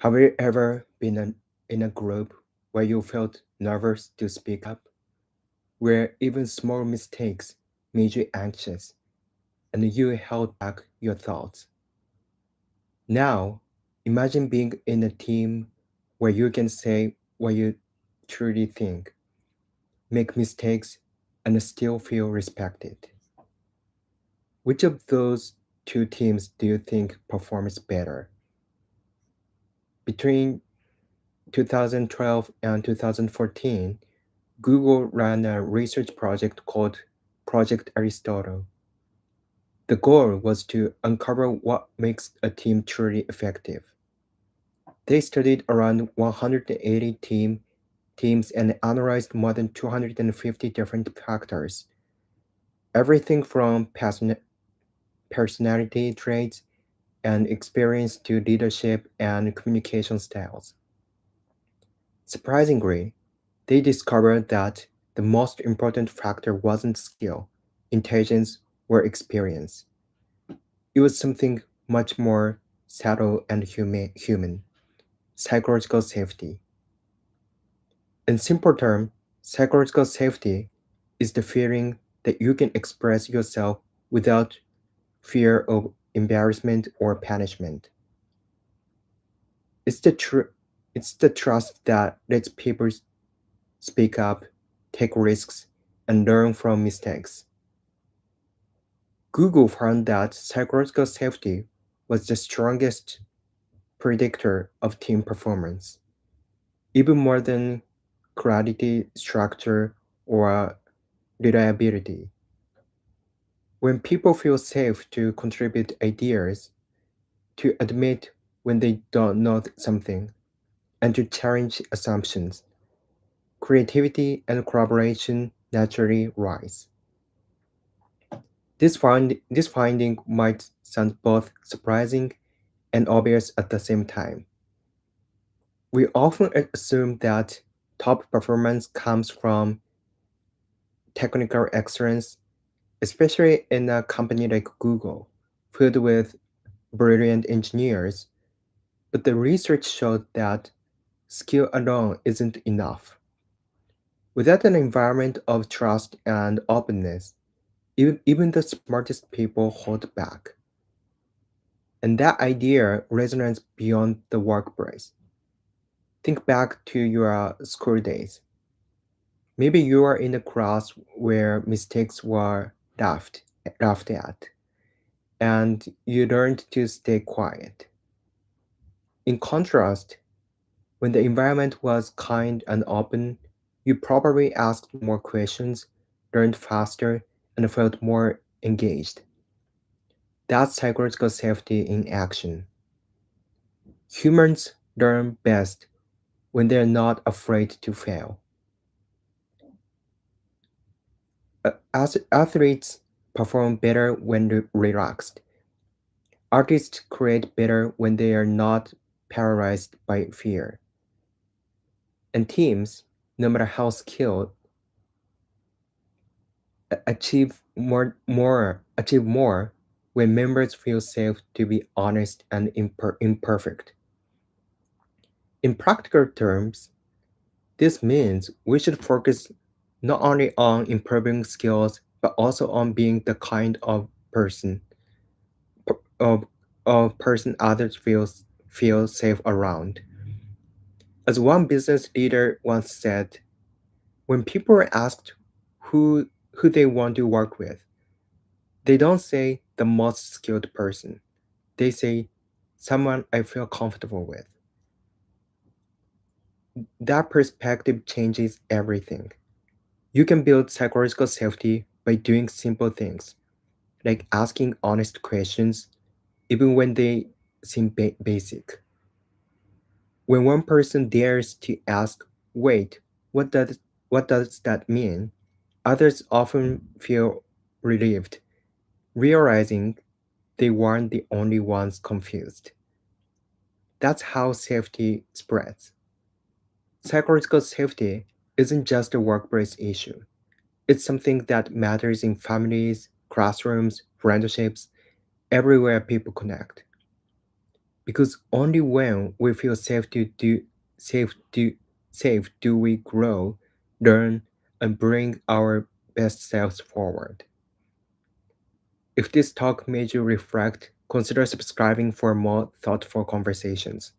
Have you ever been in a group where you felt nervous to speak up, where even small mistakes made you anxious and you held back your thoughts? Now, imagine being in a team where you can say what you truly think, make mistakes, and still feel respected. Which of those two teams do you think performs better? Between 2012 and 2014, Google ran a research project called Project Aristotle. The goal was to uncover what makes a team truly effective. They studied around 180 teams and analyzed more than 250 different factors, everything from personality traits and experience to leadership and communication styles. Surprisingly, they discovered that the most important factor wasn't skill, intelligence, or experience. It was something much more subtle and human psychological safety. In simple terms, psychological safety is the feeling that you can express yourself without fear of embarrassment or punishment. It's the it's the trust that lets people speak up, take risks, and learn from mistakes. Google found that psychological safety was the strongest predictor of team performance, even more than clarity, structure, or reliability. When people feel safe to contribute ideas, to admit when they don't know something, and to challenge assumptions, creativity and collaboration naturally rise. This finding might sound both surprising and obvious at the same time. We often assume that top performance comes from technical excellence, especially in a company like Google, filled with brilliant engineers. But the research showed that skill alone isn't enough. Without an environment of trust and openness, even the smartest people hold back. And that idea resonates beyond the workplace. Think back to your school days. Maybe you are in a class where mistakes were laughed at, and you learned to stay quiet. In contrast, when the environment was kind and open, you probably asked more questions, learned faster, and felt more engaged. That's psychological safety in action. Humans learn best when they're not afraid to fail. As athletes perform better when relaxed. Artists create better when they are not paralyzed by fear. And teams, no matter how skilled, achieve more when members feel safe to be honest and imperfect. In practical terms, this means we should focus not only on improving skills but also on being the kind of, of person others feel safe around. As one business leader once said, when people are asked who who they want to work with, they don't say the most skilled person. They say someone I feel comfortable with. That perspective changes everything. You can build psychological safety by doing simple things, like asking honest questions, even when they seem basic. When one person dares to ask, wait, what does, what does that mean? Others often feel relieved, realizing they weren't the only ones confused. That's how safety spreads. Psychological safety isn't just a workplace issue. It's something that matters in families, classrooms, friendships, everywhere people connect. because only when we feel safe do safe do we grow, learn, and bring our best selves forward. If this talk made you reflect, consider subscribing for more thoughtful conversations.